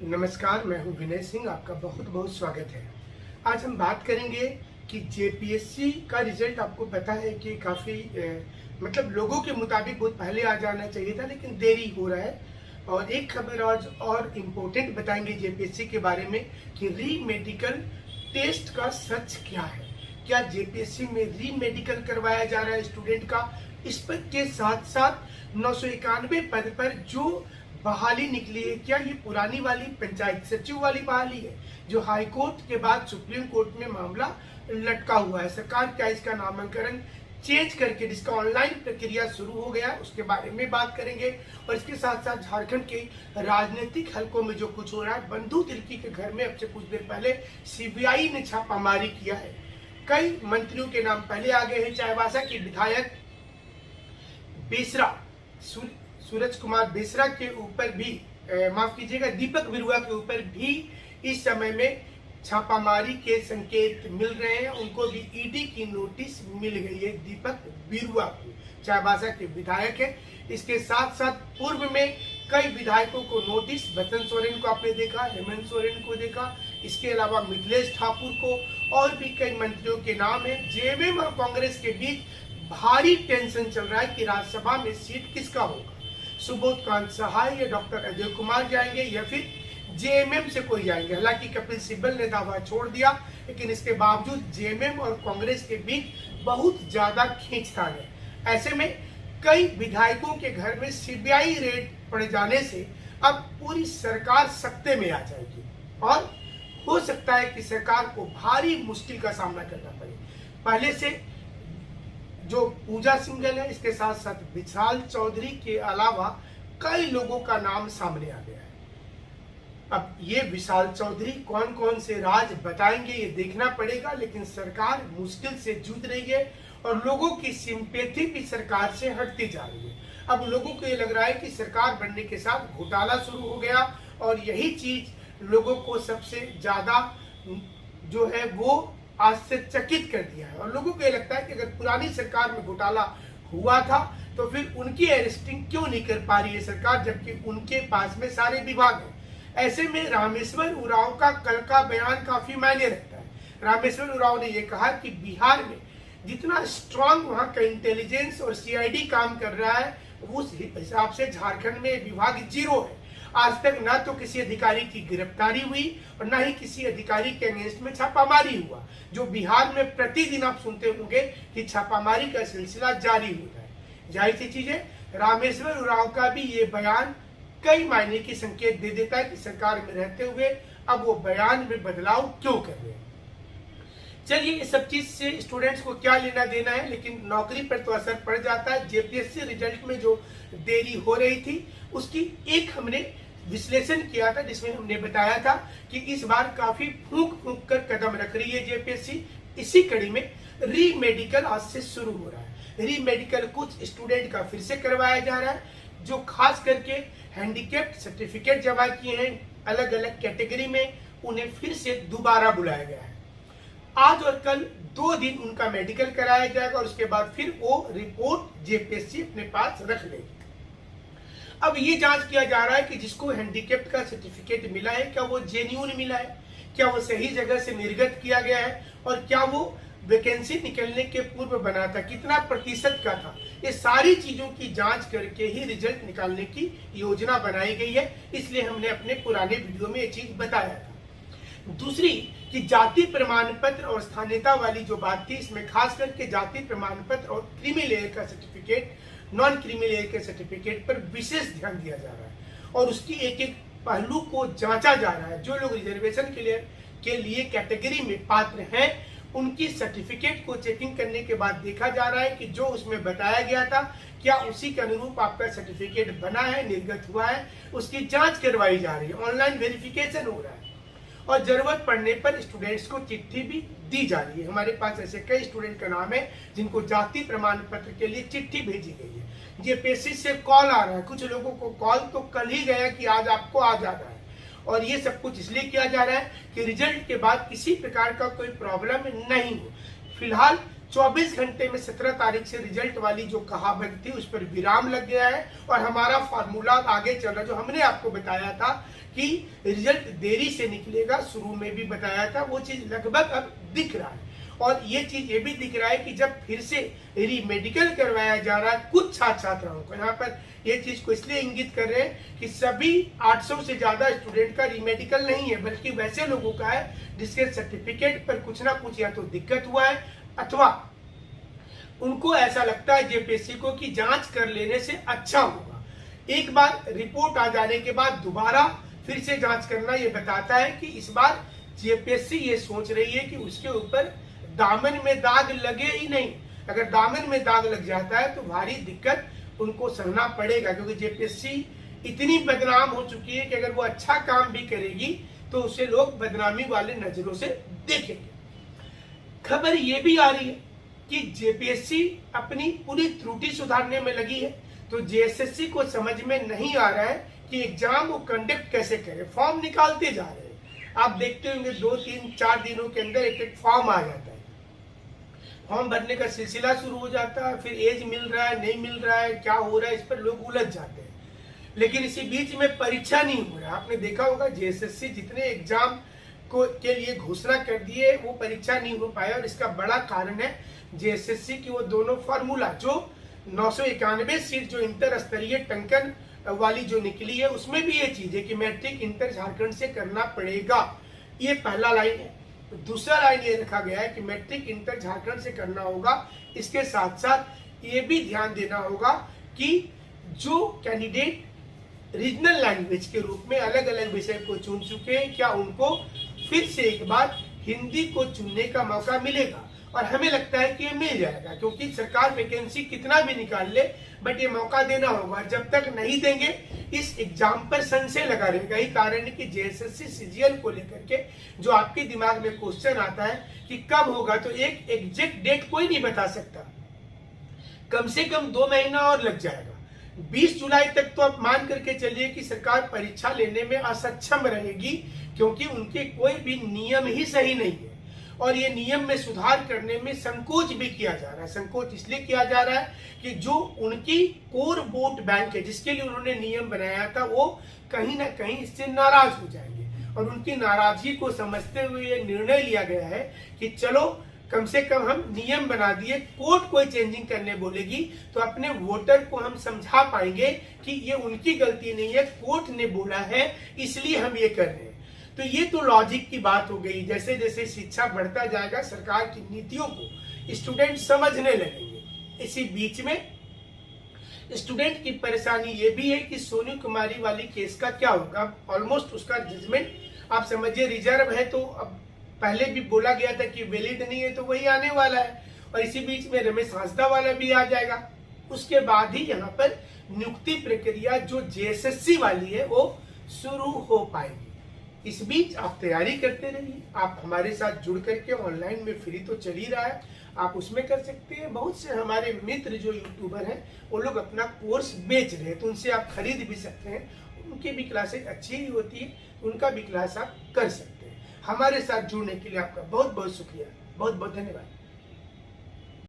नमस्कार, मैं हूं विनय सिंह। आपका बहुत बहुत स्वागत है। आज हम बात करेंगे कि जेपीएससी का रिजल्ट आपको पता है कि काफ़ी मतलब लोगों के मुताबिक बहुत पहले आ जाना चाहिए था, लेकिन देरी हो रहा है। और एक खबर आज और इम्पोर्टेंट बताएंगे जेपीएससी के बारे में कि री मेडिकल टेस्ट का सच क्या है। क्या जेपीएससी में री मेडिकल करवाया जा रहा है स्टूडेंट का? इस पर के साथ साथ 991 पद पर जो बहाली निकली है, क्या ये पुरानी वाली पंचायत सचिव वाली बहाली है जो हाई कोर्ट के बाद सुप्रीम कोर्ट में मामला लटका हुआ है? सरकार क्या इसका नामांकन चेंज करके जिसका ऑनलाइन प्रक्रिया शुरू हो गया, उसके बारे में बात करेंगे। और इसके साथ साथ झारखंड के राजनीतिक हलकों में जो कुछ हो रहा है, बंधु तिर्की के घर में अब से कुछ देर पहले सीबीआई ने छापामारी किया है। कई मंत्रियों के नाम पहले आ गए हैं। चाईबासा के विधायक बेसरा, सूरज कुमार बेसरा के ऊपर भी माफ कीजिएगा, दीपक बिरुआ के ऊपर भी इस समय में छापामारी के संकेत मिल रहे हैं। उनको भी ईडी की नोटिस मिल गई है। दीपक बिरुआ को, चाईबासा के विधायक है। इसके साथ साथ पूर्व में कई विधायकों को नोटिस, बच्चन सोरेन को आपने देखा, हेमंत सोरेन को देखा, इसके अलावा मिथिलेश ठाकुर को, और भी कई मंत्रियों के नाम है। जेएमएम और कांग्रेस के बीच भारी टेंशन चल रहा है कि राज्यसभा में सीट किसका होगा। सुबोध कांत सहाय या डॉक्टर अजय कुमार जाएंगे या फिर जेएमएम से कोई जाएंगे। हालांकि कपिल सिब्बल ने दावा छोड़ दिया, लेकिन इसके बावजूद जेएमएम और कांग्रेस के बीच बहुत ज्यादा खींचतान है। ऐसे में कई विधायकों के घर में सीबीआई रेड पड़ जाने से अब पूरी सरकार सत्ते में आ जाएगी और हो सकता है कि सरकार को भारी मुश्किल का सामना करना पड़े। पहले से जो पूजा सिंघल है, इसके साथ साथ विशाल चौधरी के अलावा कई लोगों का नाम सामने आ गया है। अब ये विशाल चौधरी कौन कौन से राज बताएंगे ये देखना पड़ेगा, लेकिन सरकार मुश्किल से जूझ रही है और लोगों की सिंपैथी भी सरकार से हटती जा रही है। अब लोगों को ये लग रहा है कि सरकार बनने के साथ घोटाला शुरू हो गया और यही चीज लोगों को सबसे ज्यादा जो है वो आश्चर्यचकित कर दिया है। और लोगों को ये लगता है कि अगर पुरानी सरकार में घोटाला हुआ था तो फिर उनकी अरेस्टिंग क्यों नहीं कर पा रही है सरकार, जबकि उनके पास में सारे विभाग हैं। ऐसे में रामेश्वर उरांव का कल का बयान काफी मायने रखता है। रामेश्वर उरांव ने यह कहा कि बिहार में जितना स्ट्रांग वहां का इंटेलिजेंस और सीआईडी काम कर रहा है, उस हिसाब से झारखंड में विभाग जीरो है। आज तक ना तो किसी अधिकारी की गिरफ्तारी हुई और ना ही किसी अधिकारी के अगेंस्ट में छापामारी हुआ, जो बिहार में प्रतिदिन आप सुनते होंगे कि छापामारी का सिलसिला जारी होता है। जाहिर सी चीज है, रामेश्वर उरांव का भी ये बयान कई मायने की संकेत दे देता है कि सरकार में रहते हुए अब वो बयान में बदलाव क्यों कर रहे हैं। चलिए, इस सब चीज से स्टूडेंट्स को क्या लेना देना है, लेकिन नौकरी पर तो असर पड़ जाता है। जेपीएससी रिजल्ट में जो देरी हो रही थी उसकी एक हमने विश्लेषण किया था, जिसमें हमने बताया था कि इस बार काफी फूंक फूंक कर कदम रख रही है जेपीएससी। इसी कड़ी में री मेडिकल आज से शुरू हो रहा है। री मेडिकल कुछ स्टूडेंट का फिर से करवाया जा रहा है, जो खास करके हैंडीकैप्ड सर्टिफिकेट जमा किए हैं अलग अलग कैटेगरी में, उन्हें फिर से दोबारा बुलाया गया है। आज और कल 2 दिन उनका मेडिकल कराया जाएगा और उसके बाद फिर वो रिपोर्ट जेपीएससी अपने पास रख लेगी। अब ये जांच किया जा रहा है कि जिसको हैंडीकैप्ड का सर्टिफिकेट मिला है, क्या वो जेन्युइन मिला है, क्या वो सही जगह से निर्गत किया गया है, और क्या वो वैकेंसी निकलने के पूर्व बना था, कितना प्रतिशत का था। ये सारी चीजों की जांच करके ही रिजल्ट निकालने की योजना बनाई गई है। इसलिए हमने अपने पुराने वीडियो में ये चीज बताया था। दूसरी कि जाति प्रमाण पत्र और स्थानीयता वाली जो बात थी, इसमें खास करके जाति प्रमाण पत्र और क्रीमी लेयर का सर्टिफिकेट, नॉन क्रीमी लेयर के सर्टिफिकेट पर विशेष ध्यान दिया जा रहा है और उसकी एक एक पहलू को जांचा जा रहा है। जो लोग रिजर्वेशन के लिए कैटेगरी में पात्र हैं, उनकी सर्टिफिकेट को चेकिंग करने के बाद देखा जा रहा है कि जो उसमें बताया गया था क्या उसी के अनुरूप आपका सर्टिफिकेट बना है, निर्गत हुआ है, उसकी जांच करवाई जा रही है। ऑनलाइन वेरिफिकेशन हो रहा है और जरूरत पड़ने पर स्टूडेंट्स को चिट्ठी भी दी जा रही है। हमारे पास ऐसे कई स्टूडेंट का नाम है जिनको जाति प्रमाण पत्र के लिए चिट्ठी भेजी गई है। जेपीएससी से कॉल आ रहा है, कुछ लोगों को कॉल तो कल ही गया कि आज आपको आ जाना है। और ये सब कुछ इसलिए किया जा रहा है कि रिजल्ट के बाद किसी प्रकार का कोई प्रॉब्लम नहीं हो। फिलहाल 24 घंटे में 17 तारीख से रिजल्ट वाली जो कहावत थी उस पर विराम लग गया है और हमारा फार्मूला आगे चल रहा है। जो हमने आपको बताया था कि रिजल्ट देरी से निकलेगा, शुरू में भी बताया था, वो चीज लगभग अब दिख रहा है। और ये चीज ये भी दिख रहा है कि जब फिर से रीमेडिकल करवाया जा रहा है कुछ छात्र छात्राओं को, यहाँ पर ये चीज को इसलिए इंगित कर रहे हैं कि सभी 800 से ज्यादा स्टूडेंट का रीमेडिकल नहीं है, बल्कि वैसे लोगों का है जिसके सर्टिफिकेट पर कुछ ना कुछ या तो दिक्कत हुआ है अथवा उनको ऐसा लगता है जेपीएससी को कि जांच कर लेने से अच्छा होगा। एक बार रिपोर्ट आ जाने के बाद दोबारा फिर से जांच करना ये बताता है कि इस बार जेपीएससी ये सोच रही है कि उसके ऊपर दामन में दाग लगे ही नहीं। अगर दामन में दाग लग जाता है तो भारी दिक्कत उनको सहना पड़ेगा, क्योंकि जेपीएससी इतनी बदनाम हो चुकी है कि अगर वो अच्छा काम भी करेगी तो उसे लोग बदनामी वाले नजरों से देखेंगे। खबर ये भी आ रही है कि जेपीएससी अपनी पूरी त्रुटि सुधारने में लगी है, तो जेएसएससी को समझ में नहीं आ रहा है कि एग्जाम वो कंडक्ट कैसे करे। फॉर्म निकालते जा रहे हैं, आप देखते होंगे 2-3-4 दिनों के अंदर एक फॉर्म आ जाता है। फॉर्म भरने का सिलसिला शुरू हो जाता है, फिर एज मिल रहा है नहीं मिल रहा है, क्या हो रहा है, इस पर लोग उलझ जाते हैं। लेकिन इसी बीच में परीक्षा नहीं हो रहा। आपने देखा होगा जेएसएससी जितने एग्जाम के लिए घोषणा कर दिए वो परीक्षा नहीं हो पाया, और इसका बड़ा कारण है जेएसएससी की वो दोनों फार्मूला जो 991 सीट जो इंटर स्तरीय टंकन वाली जो निकली है, उसमें भी ये चीज है कि मैट्रिक इंटर झारखंड से करना पड़ेगा। ये पहला लाइन है। दूसरा लाइन ये रखा गया है कि मैट्रिक इंटर झारखंड से करना होगा। इसके साथ साथ ये भी ध्यान देना होगा कि जो कैंडिडेट रीजनल लैंग्वेज के रूप में अलग अलग विषय को चुन चुके हैं, क्या उनको फिर से एक बार हिंदी को चुनने का मौका मिलेगा। और हमें लगता है कि ये मिल जाएगा, क्योंकि सरकार वैकेंसी कितना भी निकाल ले बट ये मौका देना होगा। जब तक नहीं देंगे इस एग्जाम पर संशय लगा रहेगा। यही कारण है कि जेएसएससी सीजीएल को लेकर के जो आपके दिमाग में क्वेश्चन आता है कि कब होगा, तो एक एग्जैक्ट डेट कोई नहीं बता सकता। कम से कम 2 महीना और लग जाएगा। 20 जुलाई तक तो आप मान करके चलिए कि सरकार परीक्षा लेने में असक्षम रहेगी, क्योंकि उनके कोई भी नियम ही सही नहीं है और ये नियम में सुधार करने में संकोच भी किया जा रहा है। संकोच इसलिए किया जा रहा है कि जो उनकी कोर वोट बैंक है जिसके लिए उन्होंने नियम बनाया था, वो कहीं ना कहीं इससे नाराज हो जाएंगे, और उनकी नाराजगी को समझते हुए ये निर्णय लिया गया है कि चलो कम से कम हम नियम बना दिए, कोर्ट कोई चेंजिंग करने बोलेगी तो अपने वोटर को हम समझा पाएंगे कि ये उनकी गलती नहीं है, कोर्ट ने बोला है इसलिए हम ये कर रहे हैं। तो ये तो लॉजिक की बात हो गई। जैसे जैसे शिक्षा बढ़ता जाएगा सरकार की नीतियों को स्टूडेंट समझने लगेंगे। इसी बीच में स्टूडेंट की परेशानी ये भी है कि सोनू कुमारी वाली केस का क्या होगा। ऑलमोस्ट उसका जजमेंट आप समझिए रिजर्व है, तो अब पहले भी बोला गया था कि वैलिड नहीं है, तो वही आने वाला है। और इसी बीच में रमेश हांसदा वाला भी आ जाएगा। उसके बाद ही यहाँ पर नियुक्ति प्रक्रिया जो जेएसएससी वाली है वो शुरू हो पाएगी। इस बीच आप तैयारी करते रहिए। आप हमारे साथ जुड़ करके ऑनलाइन में फ्री तो चल ही रहा है, आप उसमें कर सकते हैं। बहुत से हमारे मित्र जो यूट्यूबर हैं वो लोग अपना कोर्स बेच रहे हैं, तो उनसे आप खरीद भी सकते हैं। उनकी भी क्लासेज अच्छी ही होती है, उनका भी क्लास आप कर सकते हैं। हमारे साथ जुड़ने के लिए आपका बहुत बहुत शुक्रिया, बहुत बहुत धन्यवाद।